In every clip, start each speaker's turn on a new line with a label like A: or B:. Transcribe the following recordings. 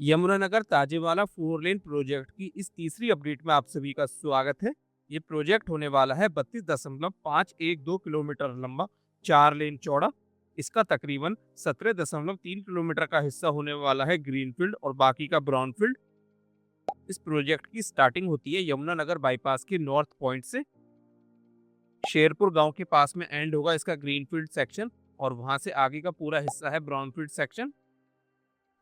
A: यमुनानगर ताजेवाला 4 लेन project की इस तीसरी अपडेट में आप सभी का स्वागत है। ये प्रोजेक्ट होने वाला है 32.512 किलोमीटर लंबा, 4 लेन चौड़ा। इसका तकरीबन 17.3 किलोमीटर का हिस्सा होने वाला है ग्रीनफील्ड और बाकी का ब्राउनफील्ड। इस प्रोजेक्ट की स्टार्टिंग होती है यमुनानगर बाईपास के नॉर्थ पॉइंट से। शेरपुर गांव के पास में एंड होगा इसका ग्रीनफील्ड सेक्शन और वहां से आगे का पूरा हिस्सा है ब्राउनफील्ड सेक्शन।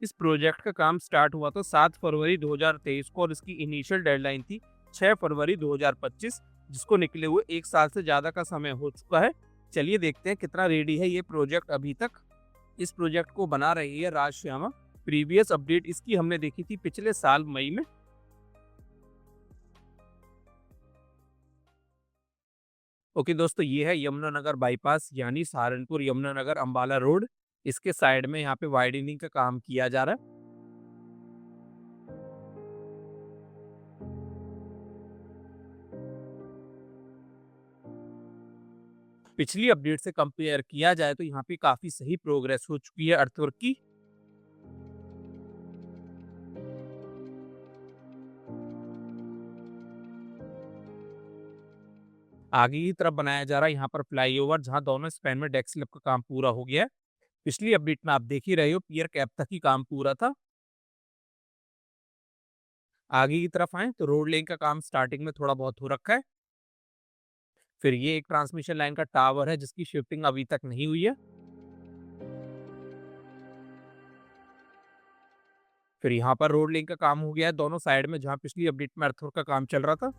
A: इस प्रोजेक्ट का काम स्टार्ट हुआ था 7 फरवरी 2023 को और इसकी इनिशियल डेडलाइन थी 6 फरवरी 2025, जिसको निकले हुए 1 साल से ज़्यादा का समय हो चुका है। चलिए देखते हैं कितना रेडी है ये प्रोजेक्ट अभी तक। इस प्रोजेक्ट को बना रही है राजश्यामा। प्रीवियस अपडेट इसकी हमने देखी थी पिछले साल मई में। ओके दोस्तों, ये है यमुनानगर बाईपास यानी सहारनपुर यमुनानगर अंबाला रोड। इसके साइड में यहाँ पे वाइडनिंग का काम किया जा रहा है। पिछली अपडेट से कंपेयर किया जाए तो यहाँ पे काफी सही प्रोग्रेस हो चुकी है अर्थवर्क की। आगे की तरफ बनाया जा रहा है यहाँ पर फ्लाईओवर, जहाँ दोनों स्पैन में डेक स्लैब का काम पूरा हो गया है। पिछली अपडेट में आप देख ही रहे हो पियर कैप तक ही काम पूरा था। आगे की तरफ आए तो रोड लेन का काम स्टार्टिंग में थोड़ा बहुत हो रखा है। फिर ये एक ट्रांसमिशन लाइन का टावर है जिसकी शिफ्टिंग अभी तक नहीं हुई है। फिर यहाँ पर रोड लेन का काम हो गया है दोनों साइड में, जहाँ पिछली अपडेट में अर्थवर्क का काम चल रहा था।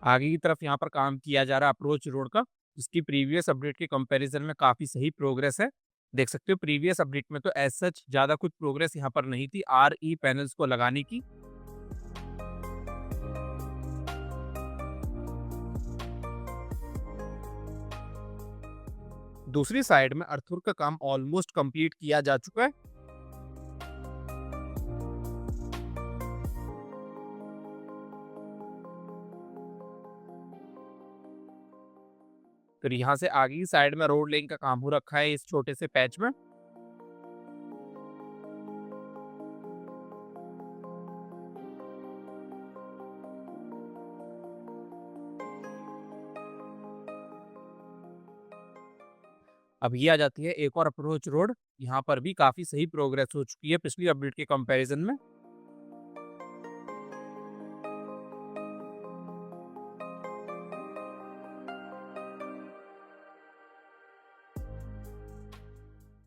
A: आगे की तरफ यहाँ पर काम किया जा रहा है अप्रोच रोड का, जिसकी प्रीवियस अपडेट के कंपैरिजन में काफी सही प्रोग्रेस है। देख सकते हो प्रीवियस अपडेट में तो एज सच ज्यादा कुछ प्रोग्रेस यहाँ पर नहीं थी RE पैनल्स को लगाने की। दूसरी साइड में अर्थवर्क का काम ऑलमोस्ट कंप्लीट किया जा चुका है। फिर यहाँ से आगे की साइड में रोड लेन का काम हो रखा है इस छोटे से पैच में। अब ये आ जाती है एक और अप्रोच रोड। यहाँ पर भी काफी सही प्रोग्रेस हो चुकी है पिछली अपडेट के कंपैरिजन में।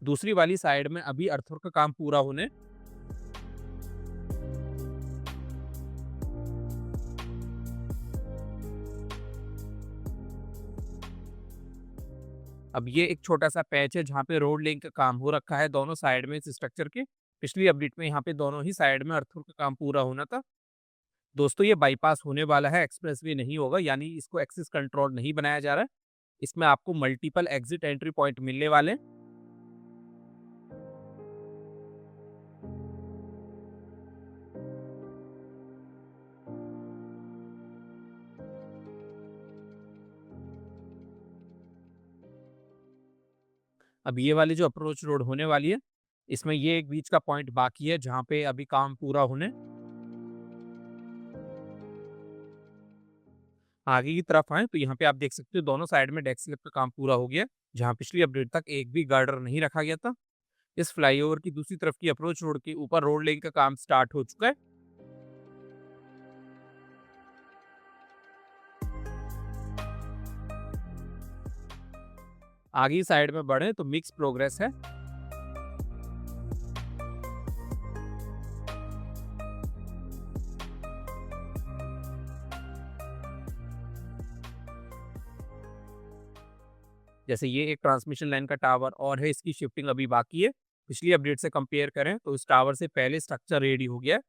A: दूसरी वाली साइड में अभी अर्थवर्क का काम पूरा होने। अब ये एक छोटा सा पैच है जहाँ पे रोड लेन का काम हो रखा है दोनों साइड में इस स्ट्रक्चर के। पिछली अपडेट में यहाँ पे दोनों ही साइड में अर्थवर्क का काम पूरा होना था। दोस्तों, ये बाईपास होने वाला है, एक्सप्रेसवे नहीं होगा, यानी इसको एक्सेस कंट्रोल नहीं बनाया जा रहा है। इसमें आपको मल्टीपल एग्जिट एंट्री पॉइंट मिलने वाले हैं। अब ये वाली जो अप्रोच रोड होने वाली है, इसमें ये एक बीच का पॉइंट बाकी है जहाँ पे अभी काम पूरा होने। आगे की तरफ आए तो यहाँ पे आप देख सकते हो दोनों साइड में डेक स्लैब का काम पूरा हो गया, जहाँ पिछली अपडेट तक एक भी गार्डर नहीं रखा गया था। इस फ्लाईओवर की दूसरी तरफ की अप्रोच रोड के ऊपर रोड लेन का काम स्टार्ट हो चुका है। आगे साइड में बढ़े तो मिक्स प्रोग्रेस है। जैसे ये एक ट्रांसमिशन लाइन का टावर और है, इसकी शिफ्टिंग अभी बाकी है। पिछली अपडेट से कंपेयर करें तो इस टावर से पहले स्ट्रक्चर रेडी हो गया है,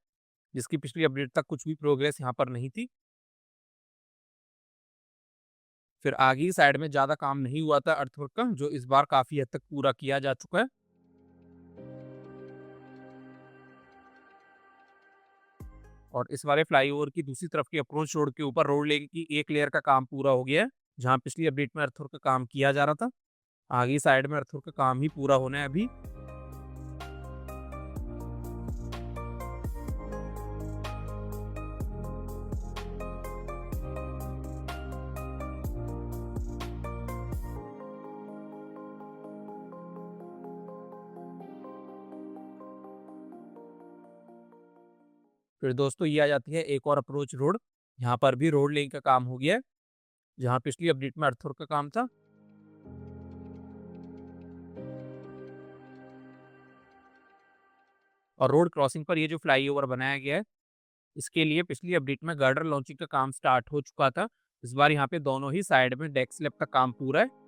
A: जिसकी पिछली अपडेट तक कुछ भी प्रोग्रेस यहाँ पर नहीं थी। फिर आगे की साइड में ज्यादा काम नहीं हुआ था अर्थवर्क का, जो इस बार काफी हद तक पूरा किया जा चुका है। और इस वाले फ्लाईओवर की दूसरी तरफ की अप्रोच रोड के ऊपर रोड लेग की एक लेयर का काम पूरा हो गया है। जहाँ पिछली अपडेट में अर्थवर्क का काम किया जा रहा था, आगे साइड में अर्थवर्क का काम ही पूरा होना है अभी। फिर दोस्तों ये आ जाती है एक और अप्रोच रोड। यहाँ पर भी रोड लेइंग का काम हो गया है, जहाँ पिछली अपडेट में अर्थवर्क का काम था। और रोड क्रॉसिंग पर ये जो फ्लाईओवर बनाया गया है, इसके लिए पिछली अपडेट में गर्डर लॉन्चिंग का काम स्टार्ट हो चुका था। इस बार यहाँ पे दोनों ही साइड में डेक स्लैब का काम पूरा है।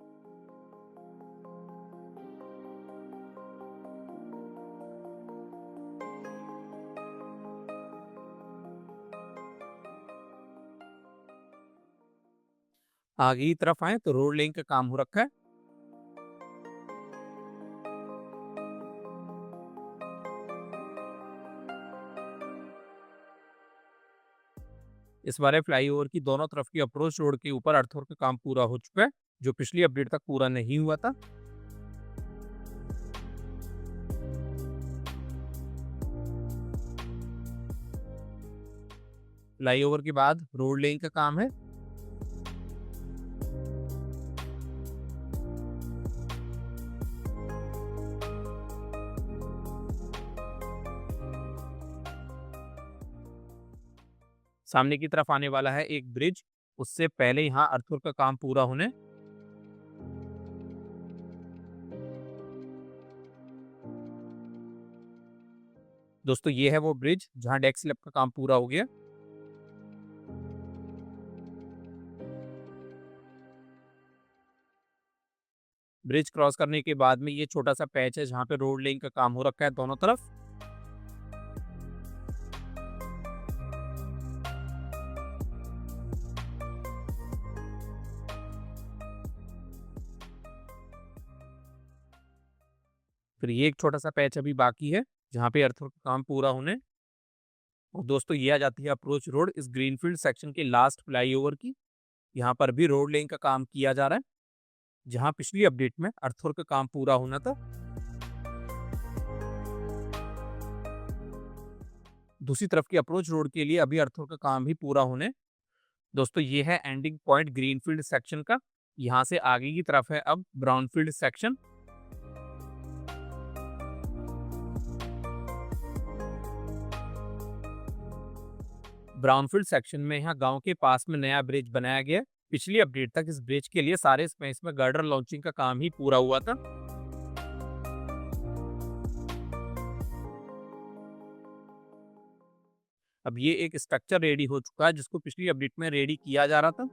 A: आगे की तरफ आए तो रोड लेइंग का काम हो रखा है। इस बार फ्लाईओवर की दोनों तरफ की अप्रोच रोड के ऊपर अर्थवर्क का काम पूरा हो चुका है, जो पिछली अपडेट तक पूरा नहीं हुआ था। फ्लाईओवर के बाद रोड लेइंग का काम है। सामने की तरफ आने वाला है एक ब्रिज, उससे पहले यहाँ अर्थवर्क का काम पूरा होने। दोस्तों ये है वो ब्रिज जहाँ डेक स्लैब का काम पूरा हो गया। ब्रिज क्रॉस करने के बाद में ये छोटा सा पैच है जहाँ पे रोड लेइंग का काम हो रखा है दोनों तरफ। फिर ये एक छोटा सा पैच अभी बाकी है जहाँ पे अर्थवर्क का काम पूरा होने। और दोस्तों ये आ जाती है अप्रोच रोड इस ग्रीनफील्ड सेक्शन के लास्ट फ्लाईओवर की। यहाँ पर भी रोड लेइंग का काम किया जा रहा है, जहाँ पिछली अपडेट में अर्थवर्क का काम पूरा होना था। दूसरी तरफ की अप्रोच रोड के लिए अभी अर्थवर्क का काम भी पूरा होने। दोस्तों ये है एंडिंग पॉइंट ग्रीनफील्ड सेक्शन का। यहाँ से आगे की तरफ है अब ब्राउनफील्ड सेक्शन। ब्राउनफील्ड सेक्शन में यहाँ गांव के पास में नया ब्रिज बनाया गया है। पिछली अपडेट तक इस ब्रिज के लिए सारे स्पेस में गर्डर लॉन्चिंग का काम ही पूरा हुआ था। अब ये एक स्ट्रक्चर रेडी हो चुका है जिसको पिछली अपडेट में रेडी किया जा रहा था।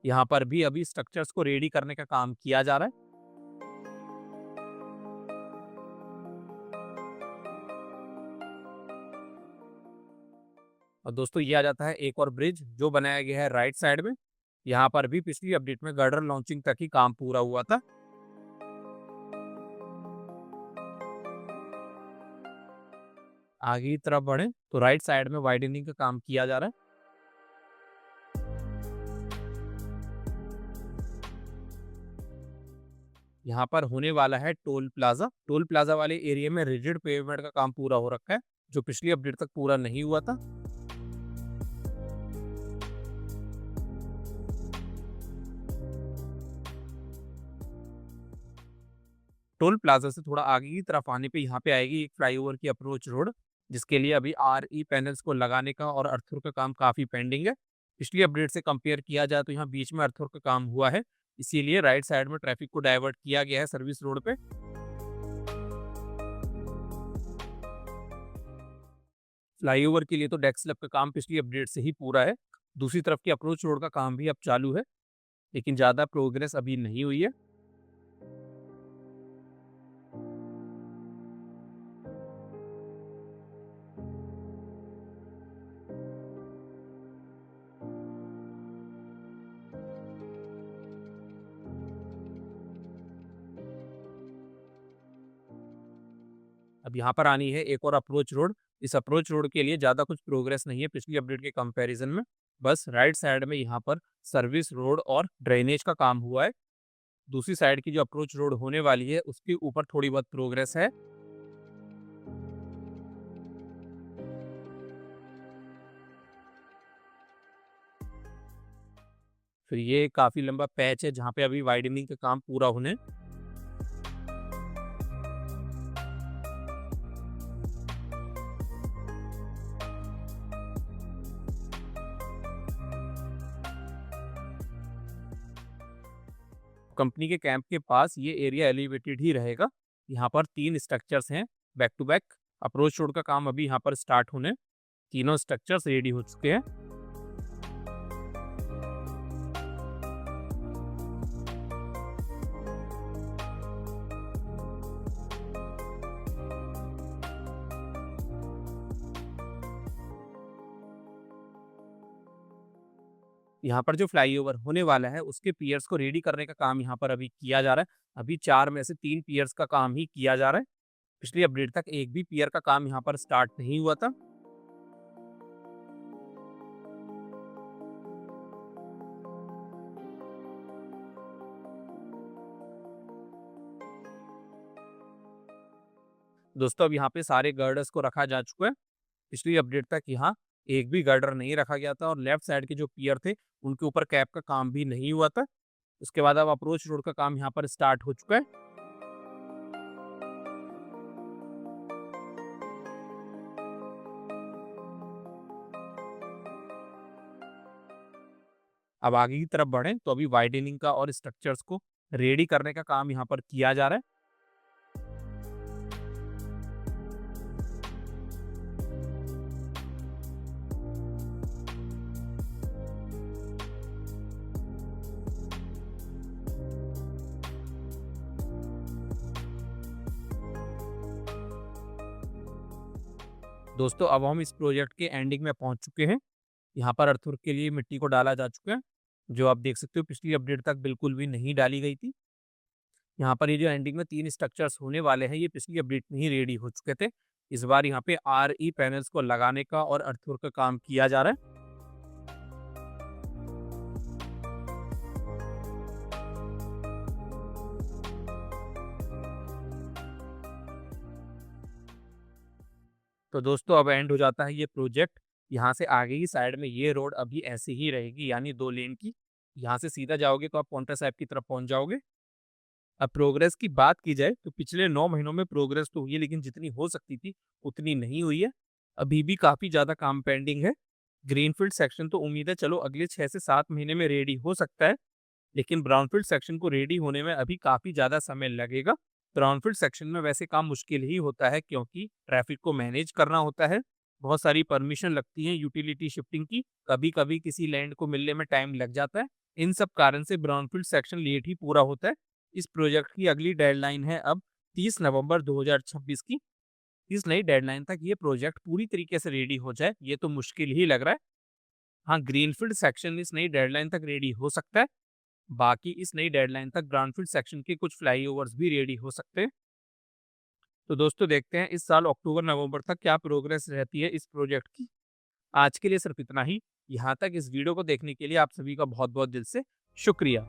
A: यहाँ पर भी अभी स्ट्रक्चर्स को रेडी करने का काम किया जा रहा है। और दोस्तों ये आ जाता है एक और ब्रिज जो बनाया गया है राइट साइड में। यहाँ पर भी पिछली अपडेट में गर्डर लॉन्चिंग तक ही काम पूरा हुआ था। आगे की तरफ बढ़े तो राइट साइड में वाइडनिंग का काम किया जा रहा है। यहाँ पर होने वाला है टोल प्लाजा। टोल प्लाजा वाले एरिया में रिजिड पेवमेंट का काम पूरा हो रखा है, जो पिछली अपडेट तक पूरा नहीं हुआ था। टोल प्लाजा से थोड़ा आगे की तरफ आने पे यहाँ पे आएगी एक फ्लाईओवर की अप्रोच रोड, जिसके लिए अभी आरई पैनल्स को लगाने का और अर्थवर्क का काम काफी पेंडिंग है। पिछली अपडेट से कंपेयर किया जाए तो यहाँ बीच में अर्थवर्क का काम हुआ है, इसीलिए राइट साइड में ट्रैफिक को डाइवर्ट किया गया है सर्विस रोड पे। फ्लाईओवर के लिए तो डेक स्लैब का काम पिछली अपडेट से ही पूरा है। दूसरी तरफ की अप्रोच रोड का काम भी अब चालू है, लेकिन ज्यादा प्रोग्रेस अभी नहीं हुई है। अब यहाँ पर आनी है एक और अप्रोच रोड। इस अप्रोच रोड के लिए ज़्यादा कुछ प्रोग्रेस नहीं है पिछली अपडेट के कंपैरिजन में। बस राइट साइड में यहाँ पर सर्विस रोड और ड्रेनेज का काम हुआ है। दूसरी साइड की जो अप्रोच रोड होने वाली है उसके ऊपर थोड़ी बहुत प्रोग्रेस है। फिर ये काफ़ी लंबा पैच है जहाँ पे अभी वाइडनिंग का काम पूरा होने। कंपनी के कैंप के पास ये एरिया एलिवेटेड ही रहेगा। यहाँ पर 3 स्ट्रक्चर्स हैं back to back. Approach road का काम अभी यहाँ पर स्टार्ट होने, तीनों स्ट्रक्चर्स रेडी हो चुके हैं। यहाँ पर जो फ्लाईओवर होने वाला है उसके पियर्स को रेडी करने का काम यहाँ पर अभी किया जा रहा है। अभी 4 में से 3 पियर्स का काम ही किया जा रहा है। पिछली अपडेट तक एक भी पियर का काम यहाँ पर स्टार्ट नहीं हुआ था। दोस्तों अब यहाँ पे सारे गर्डर्स को रखा जा चुका है। पिछली अपडेट तक यहाँ एक भी गर्डर नहीं रखा गया था और लेफ्ट साइड के जो पियर थे उनके ऊपर कैप का काम भी नहीं हुआ था। उसके बाद अब अप्रोच रोड का काम यहाँ पर स्टार्ट हो चुका है। अब आगे की तरफ बढ़ें तो अभी वाइडनिंग का और स्ट्रक्चर्स को रेडी करने का काम यहाँ पर किया जा रहा है। दोस्तों अब हम इस प्रोजेक्ट के एंडिंग में पहुंच चुके हैं। यहाँ पर अर्थवर्क के लिए मिट्टी को डाला जा चुका है, जो आप देख सकते हो पिछली अपडेट तक बिल्कुल भी नहीं डाली गई थी। यहाँ पर ये जो एंडिंग में 3 स्ट्रक्चर्स होने वाले हैं ये पिछली अपडेट में ही रेडी हो चुके थे। इस बार यहाँ पे RE पैनल्स को लगाने का और अर्थवर्क का काम किया जा रहा है। तो दोस्तों अब एंड हो जाता है ये प्रोजेक्ट। यहाँ से आगे की साइड में ये रोड अभी ऐसी ही रहेगी, यानी 2 लेन की। यहाँ से सीधा जाओगे तो आप पॉन्टा साहिब की तरफ पहुँच जाओगे। अब प्रोग्रेस की बात की जाए तो पिछले 9 महीनों में प्रोग्रेस तो हुई है, लेकिन जितनी हो सकती थी उतनी नहीं हुई है। अभी भी काफ़ी ज़्यादा काम पेंडिंग है। ग्रीनफील्ड सेक्शन तो उम्मीद है चलो अगले 6 से 7 महीने में रेडी हो सकता है, लेकिन ब्राउनफील्ड सेक्शन को रेडी होने में अभी काफ़ी ज़्यादा समय लगेगा। ब्राउनफील्ड सेक्शन में वैसे काम मुश्किल ही होता है क्योंकि ट्रैफिक को मैनेज करना होता है, बहुत सारी परमिशन लगती है यूटिलिटी शिफ्टिंग की, कभी-कभी किसी लैंड को मिलने में टाइम लग जाता है। इन सब कारण से ब्राउनफील्ड सेक्शन लेट ही पूरा होता है। इस प्रोजेक्ट की अगली डेडलाइन है अब 30 नवंबर 2026 की। इस नई डेडलाइन तक ये प्रोजेक्ट पूरी तरीके से रेडी हो जाए ये तो मुश्किल ही लग रहा है। हाँ, ग्रीनफील्ड सेक्शन इस नई डेडलाइन तक रेडी हो सकता है। बाकी इस नई डेडलाइन तक ब्राउनफील्ड सेक्शन के कुछ फ्लाईओवर्स भी रेडी हो सकते हैं। तो दोस्तों देखते हैं इस साल अक्टूबर नवंबर तक क्या प्रोग्रेस रहती है इस प्रोजेक्ट की। आज के लिए सिर्फ इतना ही। यहाँ तक इस वीडियो को देखने के लिए आप सभी का बहुत बहुत दिल से शुक्रिया।